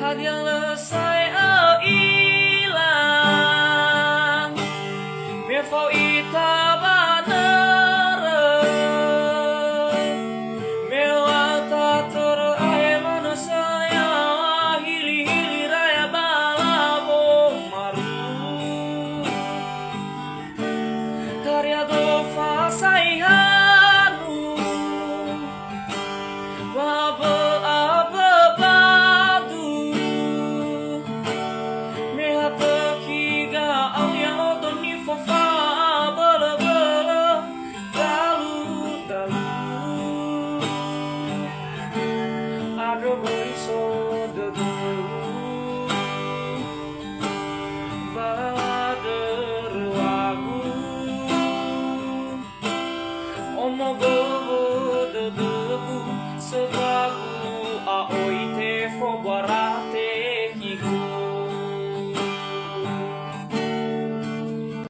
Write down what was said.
Hadiah lesai ilang Mefau ita banere Mewata terakhir manusia Hili-hili raya balabong maru Karya dofa saihanu Babe abe badu Meha tekiga au yang odoni fofa Bele-bele dalu-dalu Ado beriso